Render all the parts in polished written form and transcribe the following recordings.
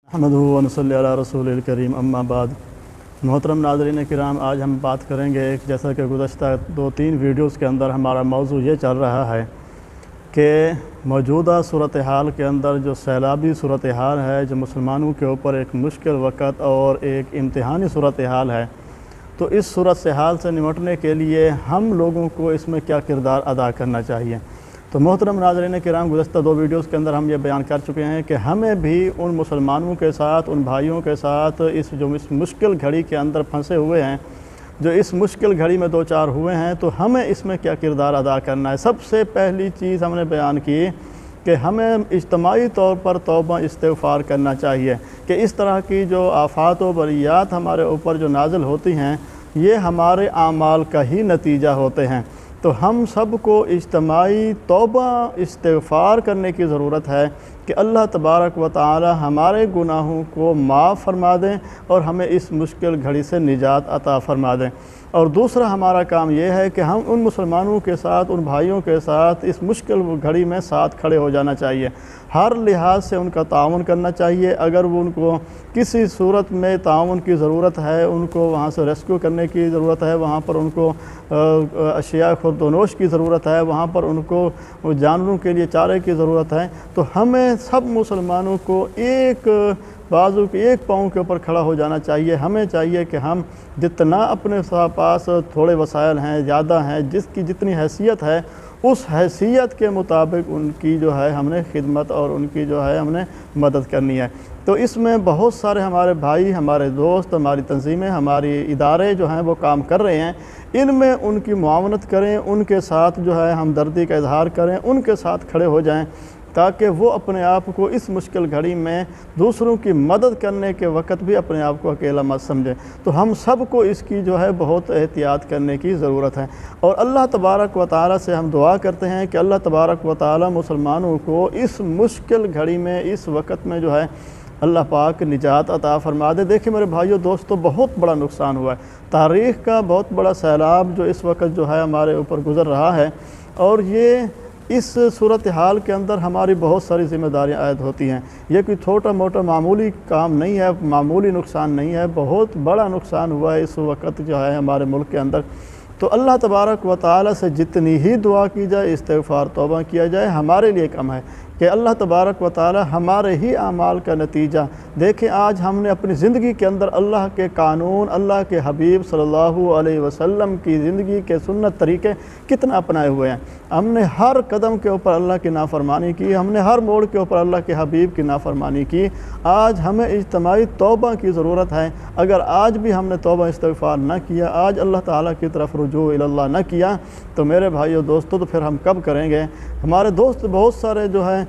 احمدہ و نصلی علی رسول الکریم اما بعد۔ محترم ناظرین کرام، آج ہم بات کریں گے جیسا کہ گزشتہ 2-3 ویڈیوز کے اندر ہمارا موضوع یہ چل رہا ہے کہ موجودہ صورتحال کے اندر جو سیلابی صورتحال ہے، جو مسلمانوں کے اوپر ایک مشکل وقت اور ایک امتحانی صورتحال ہے، تو اس صورتحال سے نمٹنے کے لیے ہم لوگوں کو اس میں کیا کردار ادا کرنا چاہیے۔ تو محترم ناظرین کرام، گزشتہ 2 ویڈیوز کے اندر ہم یہ بیان کر چکے ہیں کہ ہمیں بھی ان مسلمانوں کے ساتھ، ان بھائیوں کے ساتھ اس مشکل گھڑی کے اندر پھنسے ہوئے ہیں، جو اس مشکل گھڑی میں 2-4 ہوئے ہیں، تو ہمیں اس میں کیا کردار ادا کرنا ہے۔ سب سے پہلی چیز ہم نے بیان کی کہ ہمیں اجتماعی طور پر توبہ استغفار کرنا چاہیے کہ اس طرح کی جو آفات و بلیات ہمارے اوپر جو نازل ہوتی ہیں، یہ ہمارے اعمال کا ہی نتیجہ ہوتے ہیں۔ تو ہم سب کو اجتماعی توبہ استغفار کرنے کی ضرورت ہے کہ اللہ تبارک و تعالی ہمارے گناہوں کو معاف فرما دیں اور ہمیں اس مشکل گھڑی سے نجات عطا فرما دیں۔ اور دوسرا ہمارا کام یہ ہے کہ ہم ان مسلمانوں کے ساتھ، ان بھائیوں کے ساتھ اس مشکل گھڑی میں ساتھ کھڑے ہو جانا چاہیے، ہر لحاظ سے ان کا تعاون کرنا چاہیے۔ اگر وہ ان کو کسی صورت میں تعاون کی ضرورت ہے، ان کو وہاں سے ریسکیو کرنے کی ضرورت ہے، وہاں پر ان کو اشیاء خورد و نوش کی ضرورت ہے، وہاں پر ان کو جانوروں کے لیے چارے کی ضرورت ہے، تو ہمیں سب مسلمانوں کو ایک بازو کے ایک پاؤں کے اوپر کھڑا ہو جانا چاہیے۔ ہمیں چاہیے کہ ہم جتنا اپنے پاس تھوڑے وسائل ہیں، زیادہ ہیں، جس کی جتنی حیثیت ہے، اس حیثیت کے مطابق ان کی جو ہے ہم نے خدمت اور ان کی جو ہے ہم نے مدد کرنی ہے۔ تو اس میں بہت سارے ہمارے بھائی، ہمارے دوست، ہماری تنظیمیں، ہماری ادارے جو ہیں وہ کام کر رہے ہیں، ان میں ان کی معاونت کریں، ان کے ساتھ جو ہے ہمدردی کا اظہار کریں، ان کے ساتھ کھڑے ہو جائیں تاکہ وہ اپنے آپ کو اس مشکل گھڑی میں دوسروں کی مدد کرنے کے وقت بھی اپنے آپ کو اکیلا مت سمجھیں۔ تو ہم سب کو اس کی جو ہے بہت احتیاط کرنے کی ضرورت ہے، اور اللہ تبارک و تعالی سے ہم دعا کرتے ہیں کہ اللہ تبارک و تعالی مسلمانوں کو اس مشکل گھڑی میں، اس وقت میں جو ہے اللہ پاک نجات عطا فرما دے۔ دیکھیں میرے بھائیو دوستو، بہت بڑا نقصان ہوا ہے، تاریخ کا بہت بڑا سیلاب جو اس وقت جو ہے ہمارے اوپر گزر رہا ہے، اور یہ اس صورتحال کے اندر ہماری بہت ساری ذمہ داریاں عائد ہوتی ہیں۔ یہ کوئی چھوٹا موٹا معمولی کام نہیں ہے، معمولی نقصان نہیں ہے، بہت بڑا نقصان ہوا ہے اس وقت جو ہے ہمارے ملک کے اندر۔ تو اللہ تبارک و تعالی سے جتنی ہی دعا کی جائے، استغفار توبہ کیا جائے، ہمارے لیے کم ہے کہ اللہ تبارک و تعالی ہمارے ہی اعمال کا نتیجہ دیکھیں۔ آج ہم نے اپنی زندگی کے اندر اللہ کے قانون، اللہ کے حبیب صلی اللہ علیہ وسلم کی زندگی کے سنت طریقے کتنا اپنائے ہوئے ہیں۔ ہم نے ہر قدم کے اوپر اللہ کی نافرمانی کی، ہم نے ہر موڑ کے اوپر اللہ کے حبیب کی نافرمانی کی۔ آج ہمیں اجتماعی توبہ کی ضرورت ہے۔ اگر آج بھی ہم نے توبہ استغفار نہ کیا، آج اللہ تعالیٰ کی طرف رجوع اللہ نہ کیا، تو میرے بھائیو دوستو، تو پھر ہم کب کریں گے؟ ہمارے دوست بہت سارے جو ہیں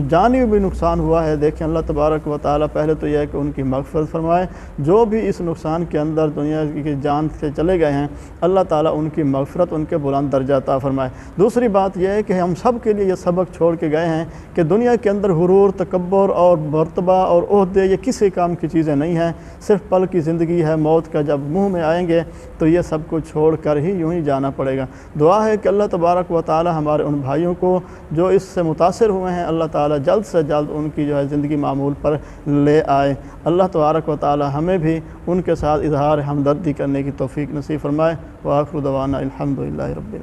جانی بھی نقصان ہوا ہے۔ دیکھیں اللہ تبارک و تعالیٰ پہلے تو یہ ہے کہ ان کی مغفرت فرمائے، جو بھی اس نقصان کے اندر دنیا کی جان سے چلے گئے ہیں، اللہ تعالیٰ ان کی مغفرت، ان کے بلند درجہ عطا فرمائے۔ دوسری بات یہ ہے کہ ہم سب کے لیے یہ سبق چھوڑ کے گئے ہیں کہ دنیا کے اندر غرور، تکبر اور مرتبہ اور عہدے یہ کسی کام کی چیزیں نہیں ہیں، صرف پل کی زندگی ہے، موت کا جب منہ میں آئیں گے تو یہ سب کچھ چھوڑ کر ہی یوں ہی جانا پڑے گا۔ دعا ہے کہ اللہ تبارک و تعالیٰ ہمارے ان بھائیوں کو جو اس سے متاثر ہوئے ہیں، اللہ تعالیٰ جلد سے جلد ان کی جو ہے زندگی معمول پر لے آئے۔ اللہ تبارک و تعالیٰ ہمیں بھی ان کے ساتھ اظہار ہمدردی کرنے کی توفیق نصیب فرمائے۔ وآخر دعوانا الحمدللہ رب العالمین۔